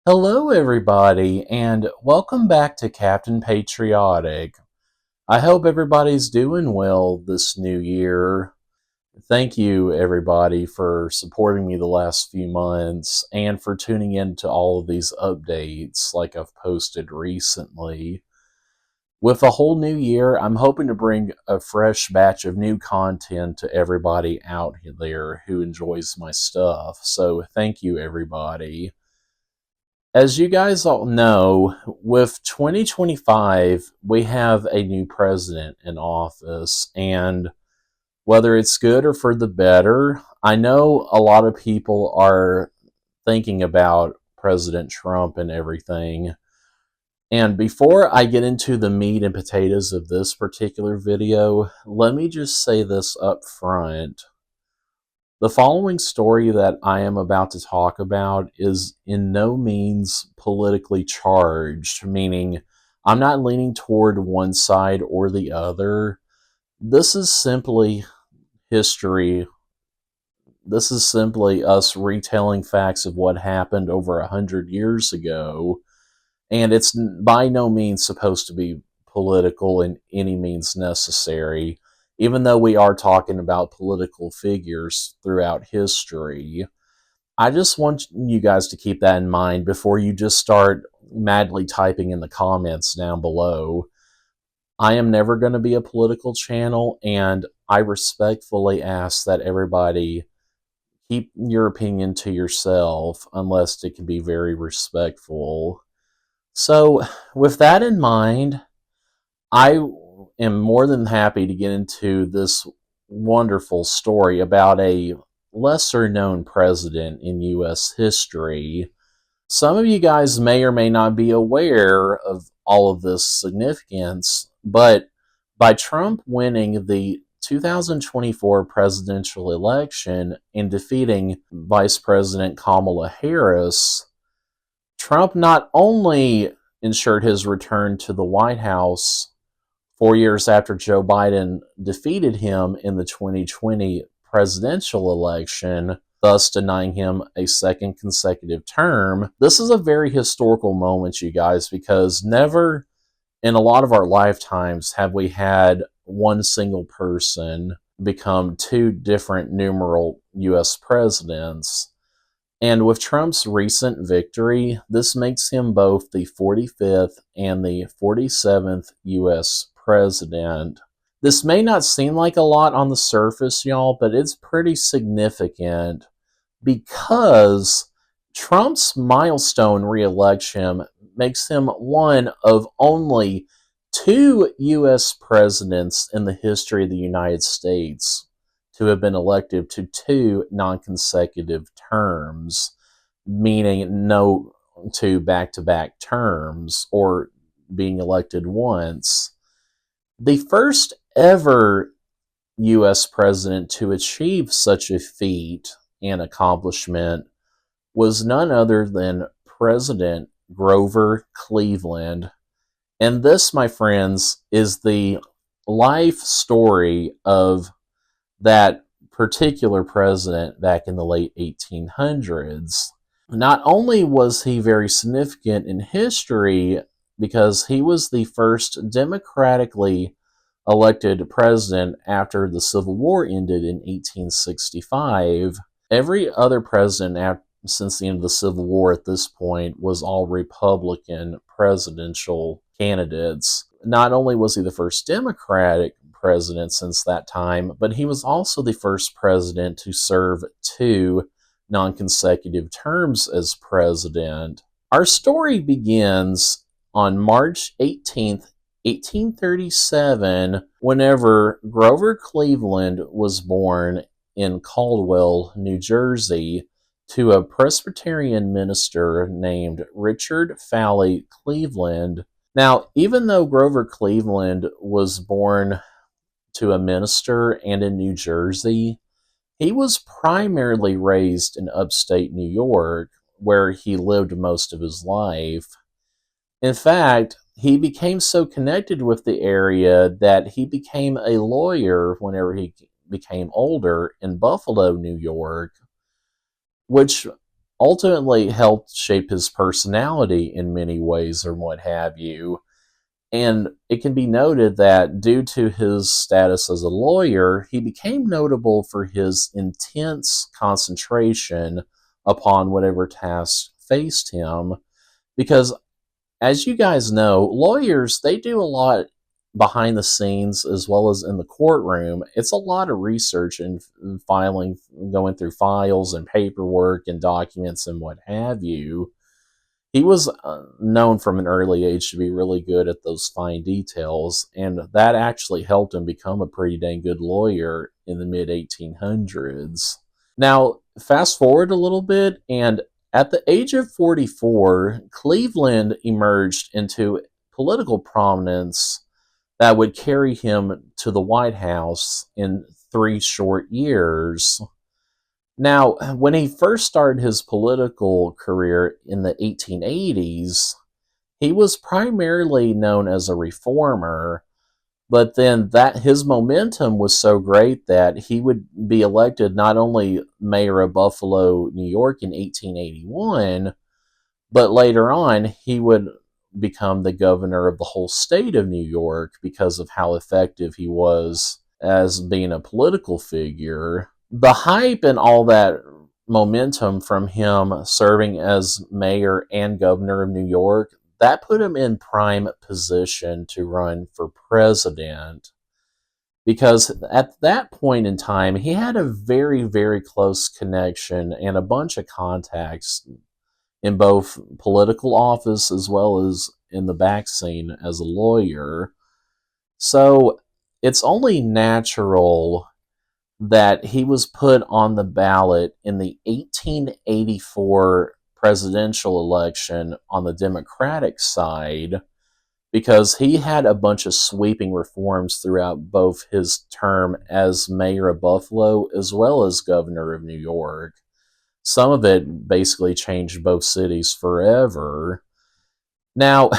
Hello, everybody, and welcome back to Captain Patriotic. I hope everybody's doing well this new year. Thank you, everybody, for supporting me the last few months and for tuning in to all of these updates like I've posted recently. With a whole new year, I'm hoping to bring a fresh batch of new content to everybody out there who enjoys my stuff. So, thank you, everybody. As you guys all know, with 2025, we have a new president in office, and whether it's good or for the better, I know a lot of people are thinking about President Trump and everything. And before I get into the meat and potatoes of this particular video, let me just say this up front. The following story that I am about to talk about is in no means politically charged, meaning I'm not leaning toward one side or the other. This is simply history. This is simply us retelling facts of what happened over 100 years ago, and it's by no means supposed to be political in any means necessary, even though we are talking about political figures throughout history. I just want you guys to keep that in mind before you just start madly typing in the comments down below. I am never going to be a political channel, and I respectfully ask that everybody keep your opinion to yourself unless it can be very respectful. So, with that in mind, I am more than happy to get into this wonderful story about a lesser known president in U.S. history. Some of you guys may or may not be aware of all of this significance, but by Trump winning the 2024 presidential election and defeating Vice President Kamala Harris, Trump not only ensured his return to the White House 4 years after Joe Biden defeated him in the 2020 presidential election, thus denying him a second consecutive term. This is a very historical moment, you guys, because never in a lot of our lifetimes have we had one single person become two different numeral U.S. presidents. And with Trump's recent victory, this makes him both the 45th and the 47th U.S. president. This may not seem like a lot on the surface, y'all, but it's pretty significant because Trump's milestone re-election makes him one of only two U.S. presidents in the history of the United States to have been elected to two non-consecutive terms, meaning no two back-to-back terms or being elected once. The first ever U.S. president to achieve such a feat and accomplishment was none other than President Grover Cleveland. And this, my friends, is the life story of that particular president back in the late 1800s. Not only was he very significant in history because he was the first democratically elected president after the Civil War ended in 1865. Every other president since the end of the Civil War at this point was all Republican presidential candidates. Not only was he the first Democratic president since that time, but he was also the first president to serve two non-consecutive terms as president. Our story begins on March 18th, 1837, whenever Grover Cleveland was born in Caldwell, New Jersey, to a Presbyterian minister named Richard Fowley Cleveland. Now, even though Grover Cleveland was born to a minister and in New Jersey, he was primarily raised in upstate New York, where he lived most of his life. In fact, he became so connected with the area that he became a lawyer whenever he became older in Buffalo, New York, which ultimately helped shape his personality in many ways, or what have you. And it can be noted that due to his status as a lawyer, he became notable for his intense concentration upon whatever task faced him. Because, as you guys know, lawyers, they do a lot behind the scenes as well as in the courtroom. It's a lot of research and filing, going through files and paperwork and documents and what have you. He was known from an early age to be really good at those fine details, and that actually helped him become a pretty dang good lawyer in the mid 1800s. Now, fast forward a little bit, and at the age of 44, Cleveland emerged into political prominence that would carry him to the White House in 3 short years. Now, when he first started his political career in the 1880s, he was primarily known as a reformer, but then that his momentum was so great that he would be elected not only mayor of Buffalo, New York in 1881, but later on he would become the governor of the whole state of New York because of how effective he was as being a political figure. The hype and all that momentum from him serving as mayor and governor of New York, that put him in prime position to run for president. Because at that point in time, he had a very, very close connection and a bunch of contacts in both political office as well as in the back scene as a lawyer. So it's only natural that he was put on the ballot in the 1884 presidential election on the Democratic side, because he had a bunch of sweeping reforms throughout both his term as mayor of Buffalo as well as governor of New York. Some of it basically changed both cities forever. Now,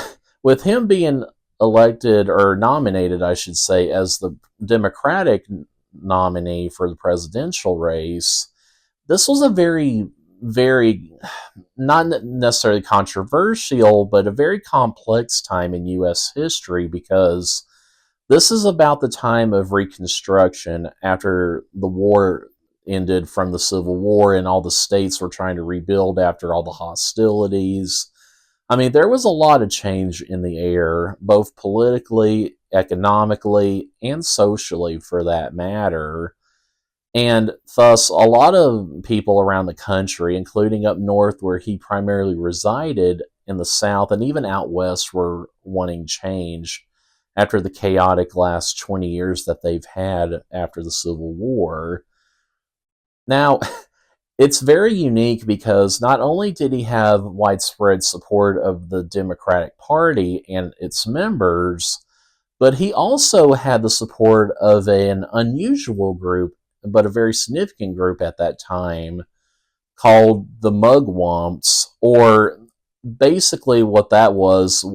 with him being elected, or nominated, I should say, as the Democratic nominee for the presidential race, this was a very, very, not necessarily controversial, but a very complex time in U.S. history, because this is about the time of Reconstruction after the war ended from the Civil War and all the states were trying to rebuild after all the hostilities. I mean, there was a lot of change in the air, both politically, economically, and socially for that matter. And thus, a lot of people around the country, including up north where he primarily resided, in the South, and even out west, were wanting change after the chaotic last 20 years that they've had after the Civil War. Now, it's very unique because not only did he have widespread support of the Democratic Party and its members, but he also had the support of an unusual group, but a very significant group at that time, called the Mugwumps, or basically what that was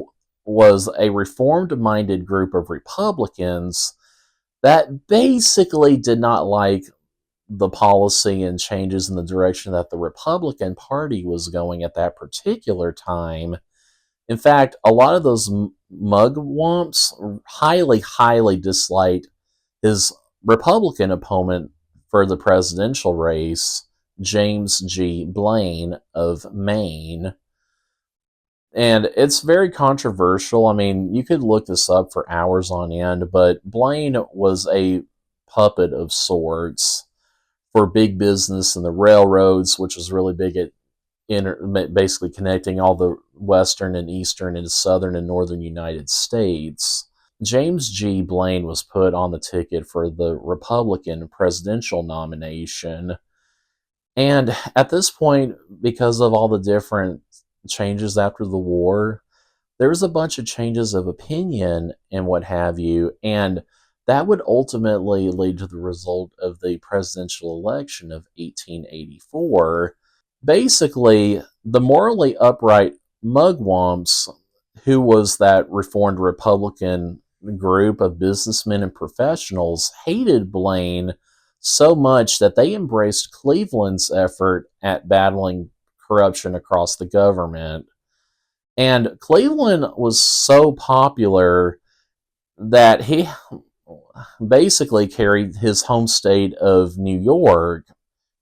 a reformed-minded group of Republicans that basically did not like the policy and changes in the direction that the Republican Party was going at that particular time. In fact, a lot of those mugwumps highly, highly disliked his Republican opponent for the presidential race, James G. Blaine of Maine. And it's very controversial. I mean, you could look this up for hours on end, but Blaine was a puppet of sorts for big business and the railroads, which was really big at basically connecting all the western and eastern and southern and northern United States. James G. Blaine was put on the ticket for the Republican presidential nomination. And at this point, because of all the different changes after the war, there was a bunch of changes of opinion and what have you, and that would ultimately lead to the result of the presidential election of 1884. Basically, the morally upright mugwumps, who was that reformed Republican group of businessmen and professionals, hated Blaine so much that they embraced Cleveland's effort at battling corruption across the government. And Cleveland was so popular that he basically carried his home state of New York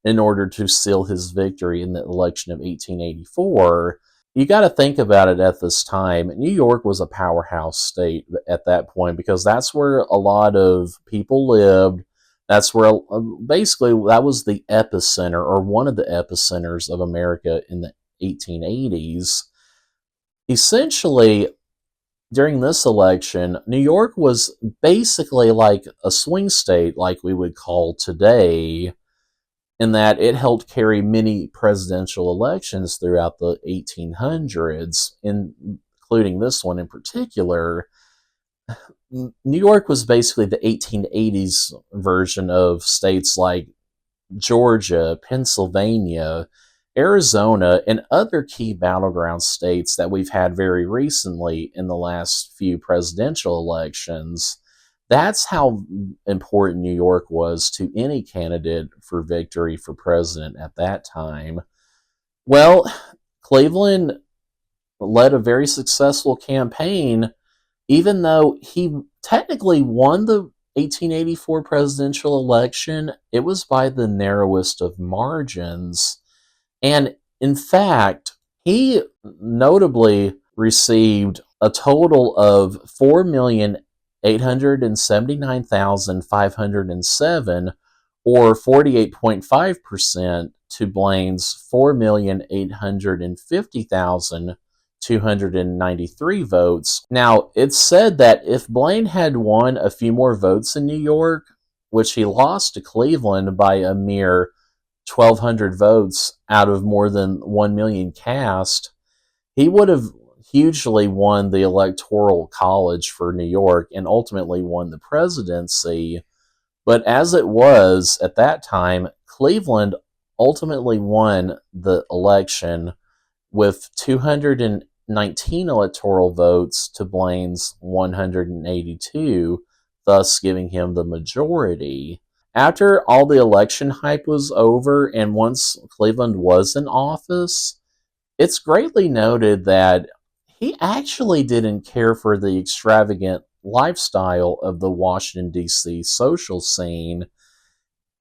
in order to seal his victory in the election of 1884. You got to think about it at this time. New York was a powerhouse state at that point because that's where a lot of people lived. That's where basically that was the epicenter or one of the epicenters of America in the 1880s. Essentially, during this election, New York was basically like a swing state, like we would call today, in that it helped carry many presidential elections throughout the 1800s, including this one in particular. New York was basically the 1880s version of states like Georgia, Pennsylvania, Arizona, and other key battleground states that we've had very recently in the last few presidential elections. That's how important New York was to any candidate for victory for president at that time. Well, Cleveland led a very successful campaign, even though he technically won the 1884 presidential election. It was by the narrowest of margins. And in fact, he notably received a total of 4,879,507, or 48.5%, to Blaine's 4,850,293 votes. Now, it's said that if Blaine had won a few more votes in New York, which he lost to Cleveland by a mere 1,200 votes out of more than 1 million cast, he would have hugely won the Electoral College for New York and ultimately won the presidency. But as it was at that time, Cleveland ultimately won the election with 219 electoral votes to Blaine's 182, thus giving him the majority. After all the election hype was over and once Cleveland was in office, it's greatly noted that he actually didn't care for the extravagant lifestyle of the Washington, D.C. social scene.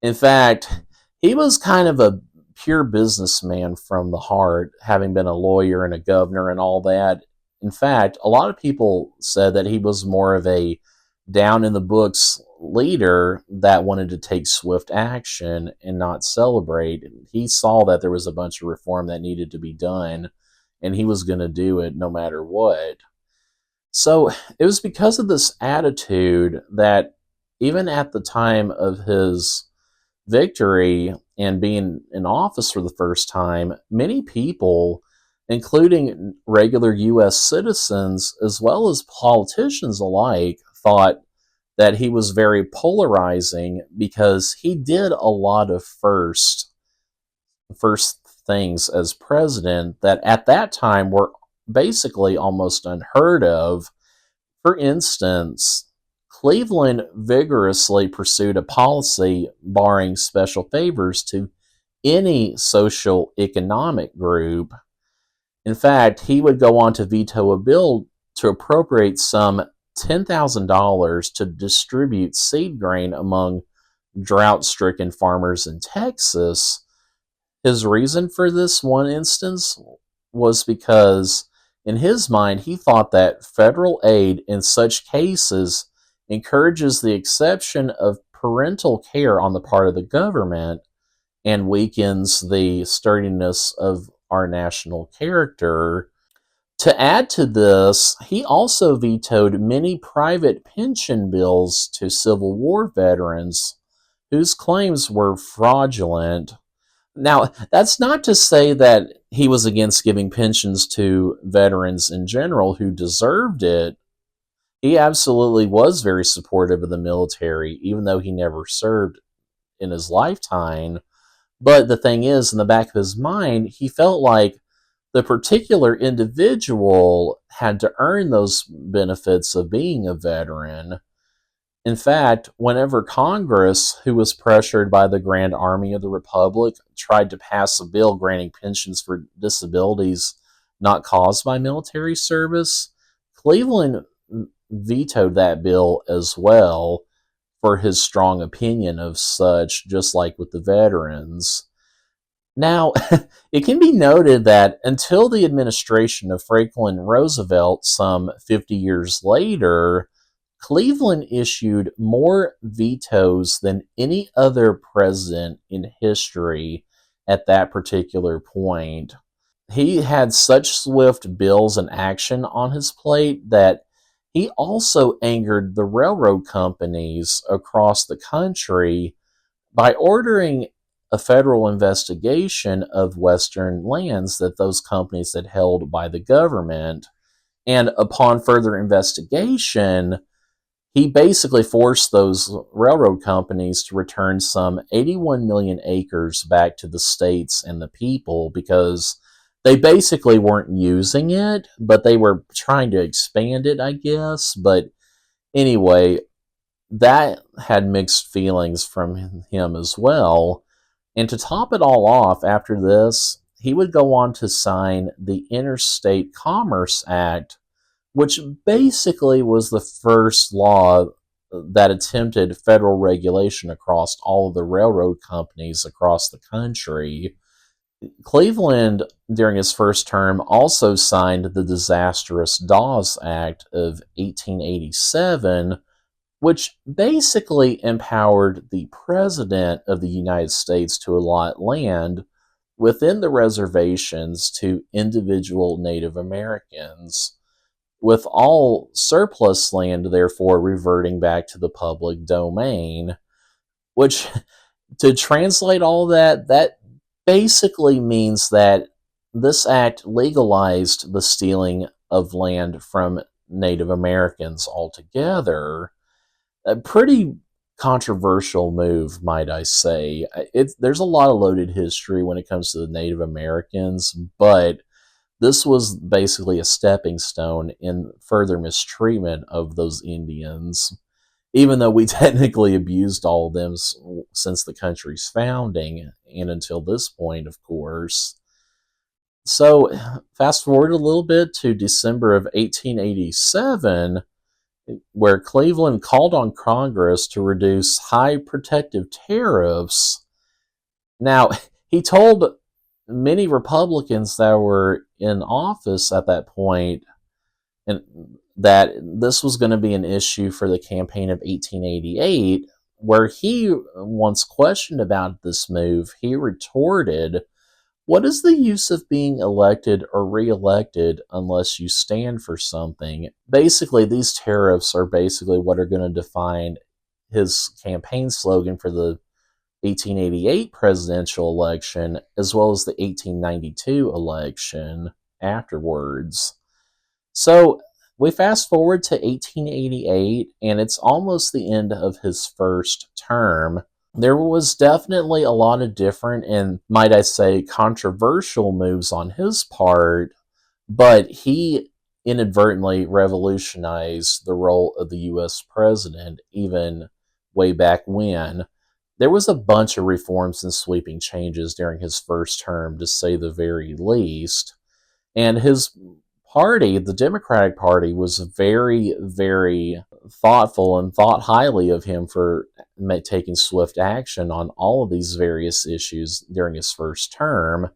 In fact, he was kind of a pure businessman from the heart, having been a lawyer and a governor and all that. In fact, a lot of people said that he was more of a down in the books leader that wanted to take swift action and not celebrate. He saw that there was a bunch of reform that needed to be done, and he was going to do it no matter what. So it was because of this attitude that even at the time of his victory and being in office for the first time, many people, including regular U.S. citizens as well as politicians alike, thought that he was very polarizing because he did a lot of first things as president that at that time were basically almost unheard of. For instance, Cleveland vigorously pursued a policy barring special favors to any social economic group. In fact, he would go on to veto a bill to appropriate some $10,000 to distribute seed grain among drought-stricken farmers in Texas. His reason for this one instance was because, in his mind, he thought that federal aid in such cases encourages the exception of parental care on the part of the government and weakens the sturdiness of our national character. To add to this, he also vetoed many private pension bills to Civil War veterans whose claims were fraudulent. Now, that's not to say that he was against giving pensions to veterans in general who deserved it. He absolutely was very supportive of the military, even though he never served in his lifetime. But the thing is, in the back of his mind, he felt like the particular individual had to earn those benefits of being a veteran. In fact, whenever Congress, who was pressured by the Grand Army of the Republic, tried to pass a bill granting pensions for disabilities not caused by military service, Cleveland vetoed that bill as well for his strong opinion of such, just like with the veterans. Now, it can be noted that until the administration of Franklin Roosevelt, some 50 years later, Cleveland issued more vetoes than any other president in history at that particular point. He had such swift bills and action on his plate that he also angered the railroad companies across the country by ordering a federal investigation of Western lands that those companies had held by the government. And upon further investigation, he basically forced those railroad companies to return some 81 million acres back to the states and the people because they basically weren't using it, but they were trying to expand it, I guess. But anyway, that had mixed feelings from him as well. And to top it all off, after this, he would go on to sign the Interstate Commerce Act, which basically was the first law that attempted federal regulation across all of the railroad companies across the country. Cleveland, during his first term, also signed the disastrous Dawes Act of 1887, which basically empowered the President of the United States to allot land within the reservations to individual Native Americans, with all surplus land therefore reverting back to the public domain, which, to translate all that basically means that this act legalized the stealing of land from Native Americans altogether. A pretty controversial move, might I say. There's a lot of loaded history when it comes to the Native Americans, but this was basically a stepping stone in further mistreatment of those Indians, even though we technically abused all of them since the country's founding and until this point, of course. So, fast forward a little bit to December of 1887, where Cleveland called on Congress to reduce high protective tariffs. Now, he told many Republicans that were in office at that point and that this was going to be an issue for the campaign of 1888, where he, once questioned about this move, he retorted, "What is the use of being elected or re-elected unless you stand for something?" Basically, these tariffs are basically what are going to define his campaign slogan for the 1888 presidential election, as well as the 1892 election afterwards. So we fast forward to 1888, and it's almost the end of his first term. There was definitely a lot of different and, might I say, controversial moves on his part, but he inadvertently revolutionized the role of the U.S. president, even way back when. There was a bunch of reforms and sweeping changes during his first term, to say the very least. And his party, the Democratic Party, was very, very thoughtful and thought highly of him for taking swift action on all of these various issues during his first term.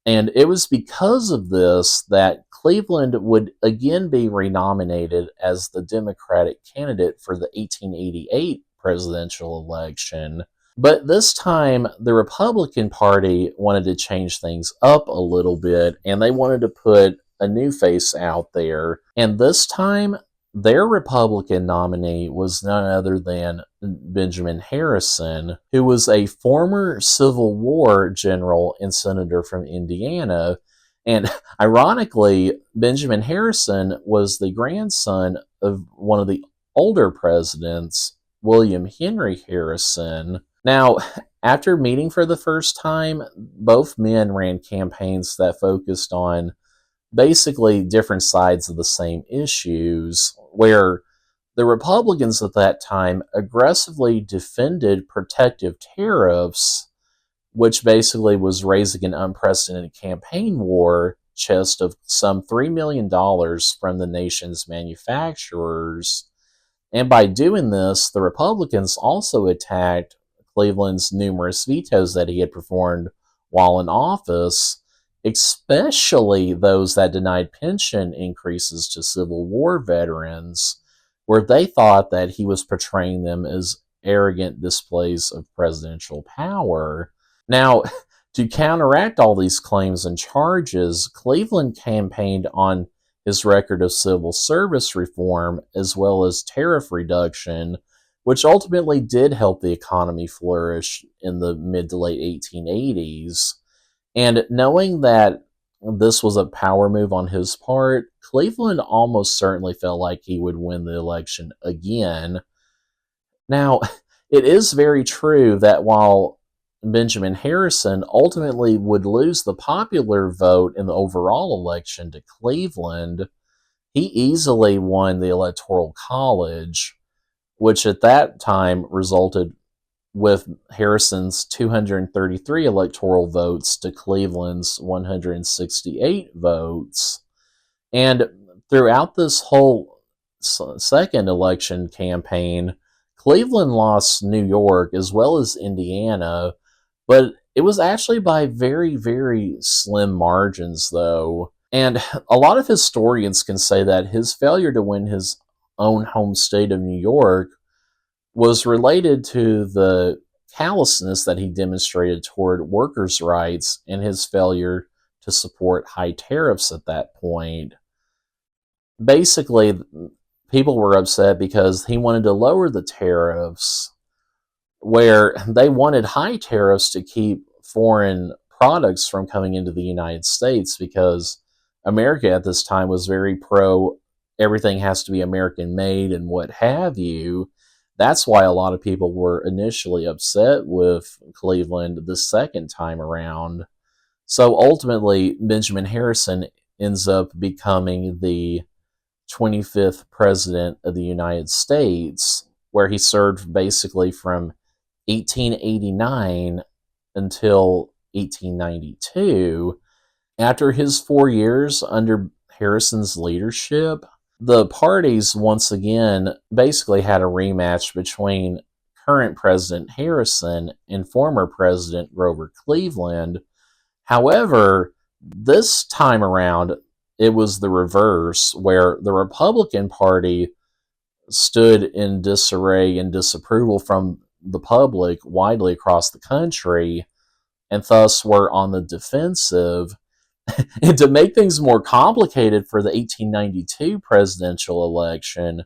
And it was because of this that Cleveland would again be renominated as the Democratic candidate for the 1888 presidential election. But this time, the Republican Party wanted to change things up a little bit, and they wanted to put a new face out there. And this time, their Republican nominee was none other than Benjamin Harrison, who was a former Civil War general and senator from Indiana. And ironically, Benjamin Harrison was the grandson of one of the older presidents, William Henry Harrison. Now, after meeting for the first time, both men ran campaigns that focused on basically different sides of the same issues, where The Republicans at that time aggressively defended protective tariffs, which basically was raising an unprecedented campaign war chest of some $3 million from the nation's manufacturers. And by doing this, the Republicans also attacked Cleveland's numerous vetoes that he had performed while in office, especially those that denied pension increases to Civil War veterans, where they thought that he was portraying them as arrogant displays of presidential power. Now, to counteract all these claims and charges, Cleveland campaigned on his record of civil service reform as well as tariff reduction, which ultimately did help the economy flourish in the mid to late 1880s. And knowing that this was a power move on his part, Cleveland almost certainly felt like he would win the election again. Now, it is very true that while Benjamin Harrison ultimately would lose the popular vote in the overall election to Cleveland, he easily won the Electoral College, which at that time resulted with Harrison's 233 electoral votes to Cleveland's 168 votes. And throughout this whole second election campaign, Cleveland lost New York as well as Indiana, but it was actually by very, very slim margins, though. And a lot of historians can say that his failure to win his own home state of New York was related to the callousness that he demonstrated toward workers' rights and his failure to support high tariffs at that point. Basically, people were upset because he wanted to lower the tariffs, where they wanted high tariffs to keep foreign products from coming into the United States, because America at this time was very pro everything has to be American made and what have you. That's why a lot of people were initially upset with Cleveland the second time around. So ultimately, Benjamin Harrison ends up becoming the 25th president of the United States, where he served basically from 1889 until 1892. After his 4 years under Harrison's leadership, the parties once again basically had a rematch between current President Harrison and former President Grover Cleveland. However, this time around, it was the reverse, where the Republican Party stood in disarray and disapproval from the public widely across the country, and thus were on the defensive. And to make things more complicated for the 1892 presidential election,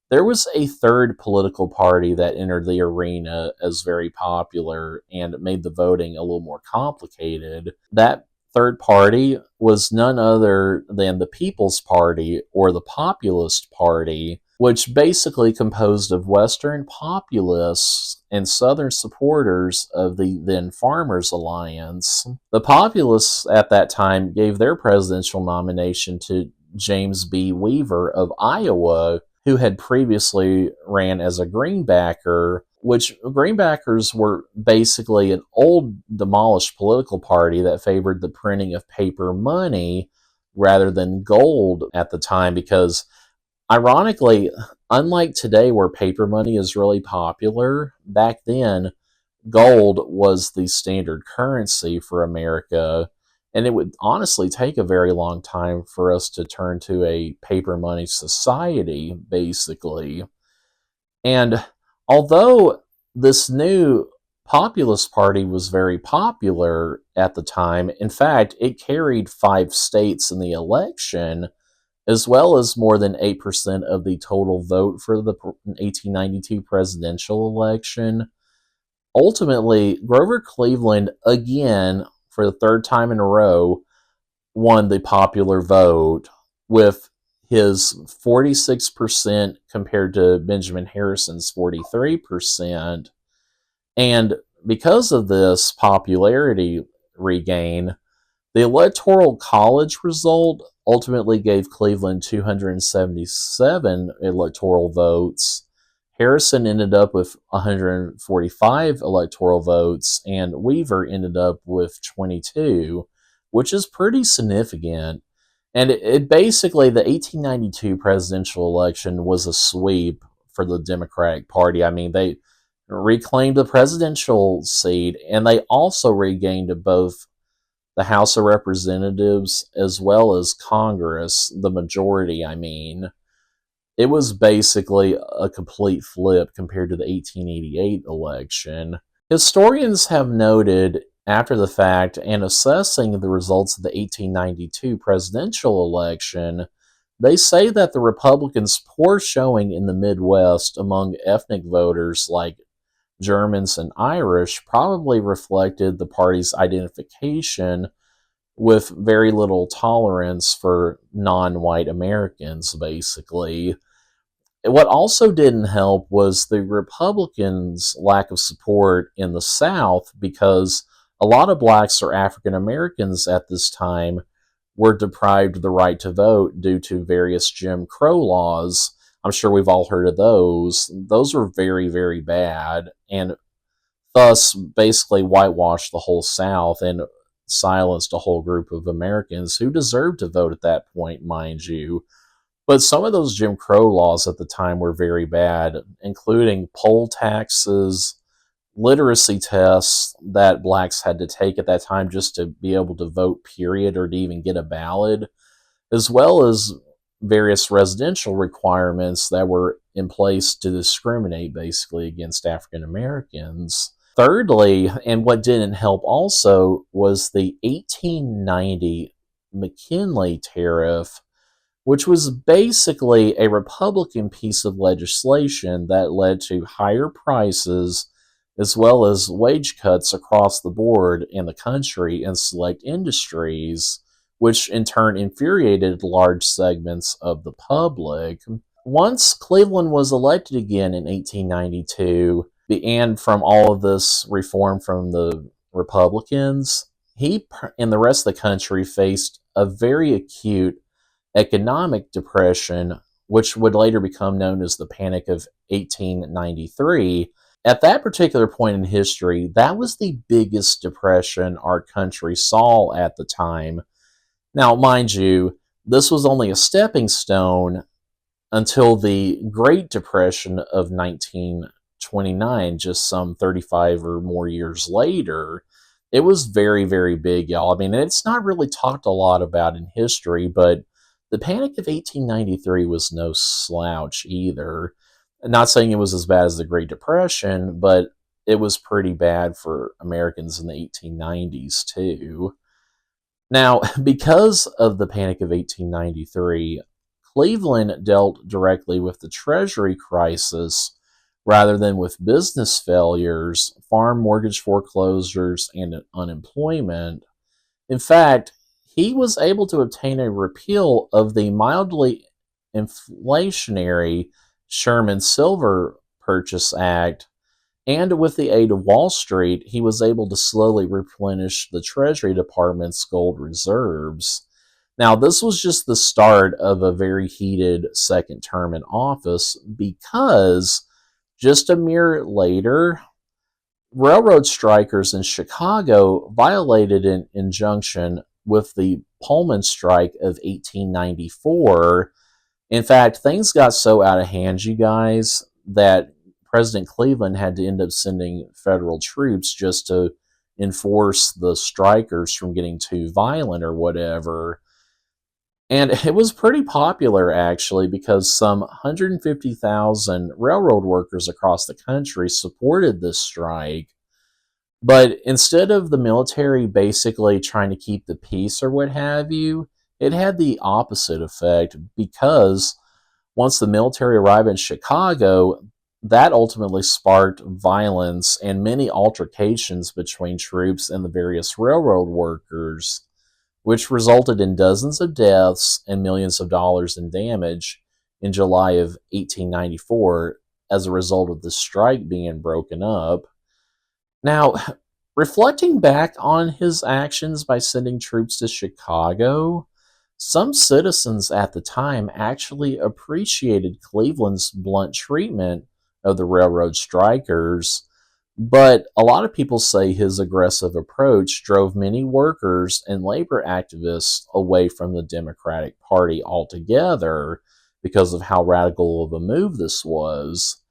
there was a third political party that entered the arena as very popular and made the voting a little more complicated. That third party was none other than the People's Party, or the Populist Party, which basically composed of Western populists and Southern supporters of the then Farmers Alliance. The Populists at that time gave their presidential nomination to James B. Weaver of Iowa, who had previously ran as a Greenbacker, which Greenbackers were basically an old demolished political party that favored the printing of paper money rather than gold at the time, because ironically, unlike today where paper money is really popular, back then gold was the standard currency for America, and it would honestly take a very long time for us to turn to a paper money society, basically. And although this new populist party was very popular at the time, in fact, it carried 5 states in the election, as well as more than 8% of the total vote for the 1892 presidential election. Ultimately, Grover Cleveland, again, for the third time in a row, won the popular vote with his 46% compared to Benjamin Harrison's 43%. And because of this popularity regain, the Electoral College result ultimately gave Cleveland 277 electoral votes. Harrison ended up with 145 electoral votes, and Weaver ended up with 22, which is pretty significant. And it basically, the 1892 presidential election was a sweep for the Democratic Party. I mean, they reclaimed the presidential seat, and they also regained both the House of Representatives as well as Congress, the majority, I mean. It was basically a complete flip compared to the 1888 election. Historians have noted after the fact and assessing the results of the 1892 presidential election, they say that the Republicans' poor showing in the Midwest among ethnic voters like Germans and Irish probably reflected the party's identification with very little tolerance for non-white Americans, basically. What also didn't help was the Republicans' lack of support in the South, because a lot of blacks or African Americans at this time were deprived of the right to vote due to various Jim Crow laws. I'm sure we've all heard of those. Those were very, very bad, and thus basically whitewashed the whole South and silenced a whole group of Americans who deserved to vote at that point, mind you. But some of those Jim Crow laws at the time were very bad, including poll taxes, literacy tests that blacks had to take at that time just to be able to vote, period, or to even get a ballot, as well as various residential requirements that were in place to discriminate basically against African Americans. Thirdly, and what didn't help also, was the 1890 McKinley Tariff, which was basically a Republican piece of legislation that led to higher prices as well as wage cuts across the board in the country in select industries, which in turn infuriated large segments of the public. Once Cleveland was elected again in 1892, and from all of this reform from the Republicans, he and the rest of the country faced a very acute economic depression, which would later become known as the Panic of 1893. At that particular point in history, that was the biggest depression our country saw at the time. Now, mind you, this was only a stepping stone until the Great Depression of 1929, just some 35 or more years later. It was very, very big, y'all. I mean, it's not really talked a lot about in history, but the Panic of 1893 was no slouch either. Not saying it was as bad as the Great Depression, but it was pretty bad for Americans in the 1890s too. Now, because of the Panic of 1893, Cleveland dealt directly with the Treasury crisis rather than with business failures, farm mortgage foreclosures, and unemployment. In fact, he was able to obtain a repeal of the mildly inflationary Sherman Silver Purchase Act, and with the aid of Wall Street, he was able to slowly replenish the Treasury Department's gold reserves. Now, this was just the start of a very heated second term in office, because just a year later, railroad strikers in Chicago violated an injunction with the Pullman strike of 1894. In fact, things got so out of hand, you guys, that President Cleveland had to end up sending federal troops just to enforce the strikers from getting too violent or whatever. And it was pretty popular, actually, because some 150,000 railroad workers across the country supported this strike. But instead of the military basically trying to keep the peace or what have you, it had the opposite effect, because once the military arrived in Chicago, that ultimately sparked violence and many altercations between troops and the various railroad workers, which resulted in dozens of deaths and millions of dollars in damage in July of 1894 as a result of the strike being broken up. Now, reflecting back on his actions by sending troops to Chicago, Some citizens at the time actually appreciated Cleveland's blunt treatment of the railroad strikers, but a lot of people say his aggressive approach drove many workers and labor activists away from the Democratic Party altogether because of how radical of a move this was.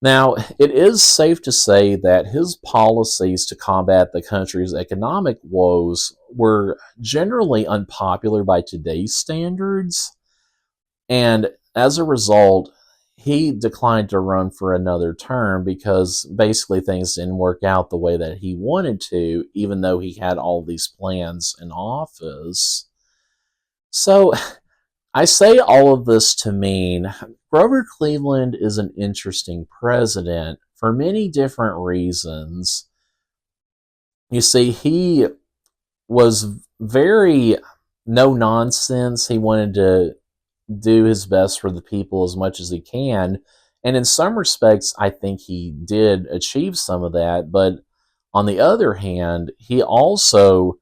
Now, it is safe to say that his policies to combat the country's economic woes were generally unpopular by today's standards, and as a result, he declined to run for another term because basically things didn't work out the way that he wanted to, even though he had all these plans in office. So, I say all of this to mean Grover Cleveland is an interesting president for many different reasons. You see, he was very no nonsense. He wanted to do his best for the people as much as he can. And in some respects, I think he did achieve some of that. But on the other hand, he also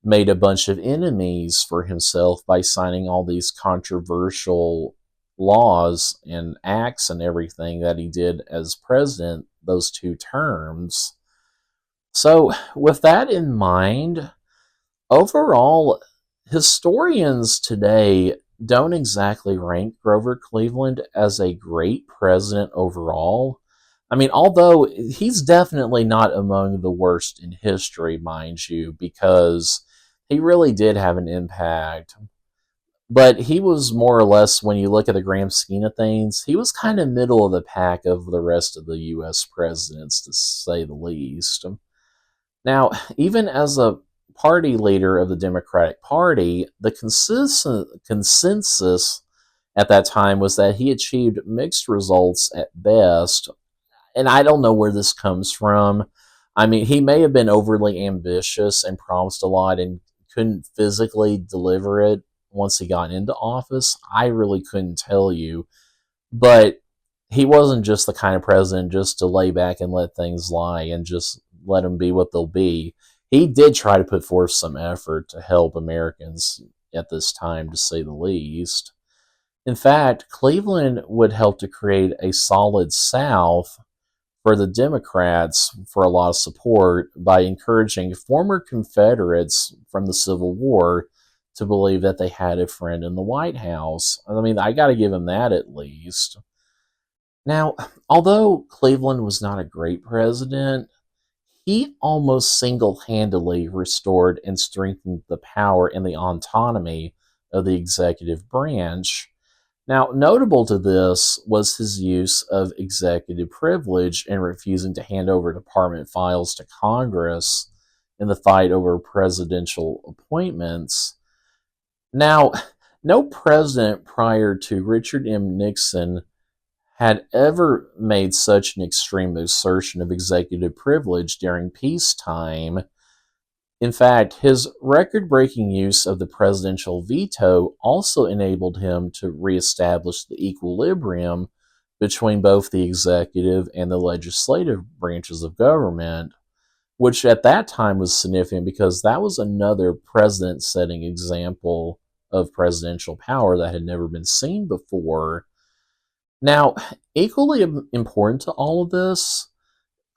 made a bunch of enemies for himself by signing all these controversial laws and acts and everything that he did as president those 2 terms. So, with that in mind, overall, historians today don't exactly rank Grover Cleveland as a great president overall. I mean, although he's definitely not among the worst in history, mind you, because he really did have an impact. But he was more or less, when you look at the grand scheme of things, he was kind of middle of the pack of the rest of the U.S. presidents, to say the least. Now, even as a party leader of the Democratic Party, the consensus at that time was that he achieved mixed results at best. And I don't know where this comes from. I mean, he may have been overly ambitious and promised a lot and couldn't physically deliver it once he got into office. I really couldn't tell you. But he wasn't just the kind of president just to lay back and let things lie and just let them be what they'll be. He did try to put forth some effort to help Americans at this time, to say the least. In fact, Cleveland would help to create a solid South for the Democrats for a lot of support by encouraging former Confederates from the Civil War to believe that they had a friend in the White House. I mean, I got to give him that at least. Now, although Cleveland was not a great president, he almost single-handedly restored and strengthened the power and the autonomy of the executive branch. Now, notable to this was his use of executive privilege and refusing to hand over department files to Congress in the fight over presidential appointments. Now, no president prior to Richard M. Nixon had ever made such an extreme assertion of executive privilege during peacetime. In fact, his record-breaking use of the presidential veto also enabled him to reestablish the equilibrium between both the executive and the legislative branches of government, which at that time was significant because that was another precedent-setting example of presidential power that had never been seen before. Now, equally important to all of this,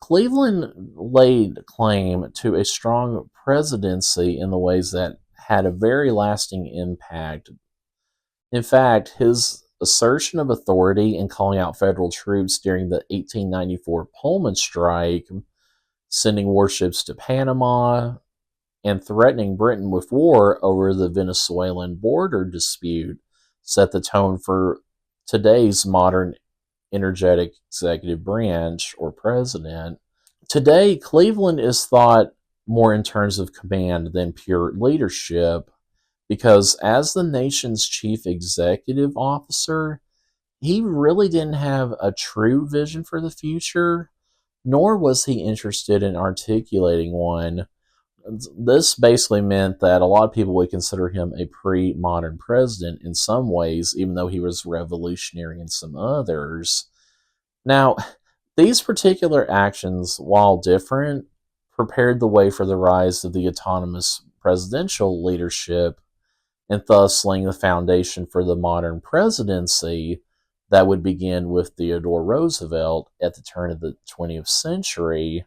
Cleveland laid claim to a strong presidency in the ways that had a very lasting impact. In fact, his assertion of authority in calling out federal troops during the 1894 Pullman strike, sending warships to Panama, and threatening Britain with war over the Venezuelan border dispute set the tone for today's modern energetic executive branch or president. Today, Cleveland is thought more in terms of command than pure leadership because, as the nation's chief executive officer, he really didn't have a true vision for the future, nor was he interested in articulating one. This basically meant that a lot of people would consider him a pre modern president in some ways, even though he was revolutionary in some others. Now, these particular actions, while different, prepared the way for the rise of the autonomous presidential leadership and thus laying the foundation for the modern presidency that would begin with Theodore Roosevelt at the turn of the 20th century.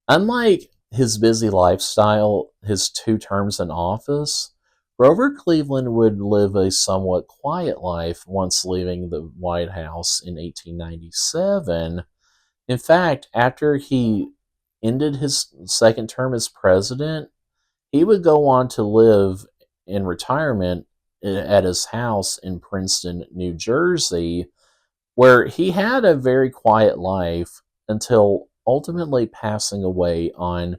Unlike his busy lifestyle, his 2 terms in office, Grover Cleveland would live a somewhat quiet life once leaving the White House in 1897. In fact, after he ended his second term as president, he would go on to live in retirement at his house in Princeton, New Jersey, where he had a very quiet life until ultimately passing away on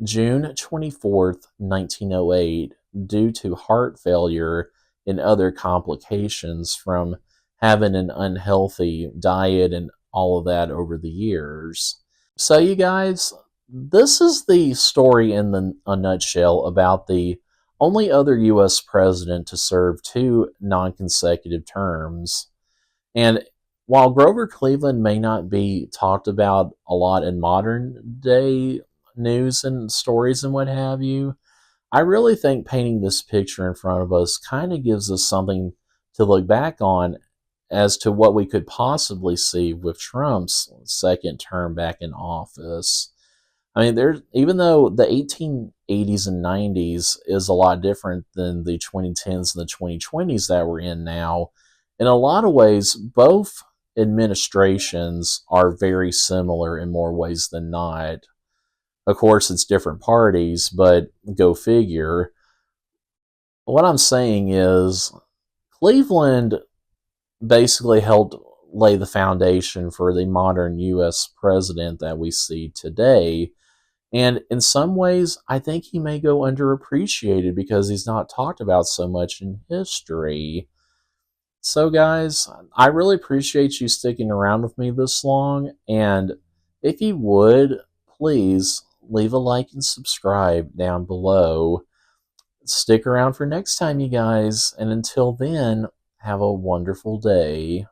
June 24th, 1908, due to heart failure and other complications from having an unhealthy diet and all of that over the years. So, you guys, this is the story in a nutshell about the only other U.S. president to serve 2 non-consecutive terms. And while Grover Cleveland may not be talked about a lot in modern day news and stories and what have you, I really think painting this picture in front of us kind of gives us something to look back on as to what we could possibly see with Trump's second term back in office. I mean, even though the 1880s and 90s is a lot different than the 2010s and the 2020s that we're in now, in a lot of ways, both administrations are very similar in more ways than not. Of course, it's different parties, but go figure. What I'm saying is, Cleveland basically helped lay the foundation for the modern U.S. president that we see today. And in some ways, I think he may go underappreciated because he's not talked about so much in history. So, guys, I really appreciate you sticking around with me this long. And if you would, please leave a like and subscribe down below. Stick around for next time, you guys. And until then, have a wonderful day.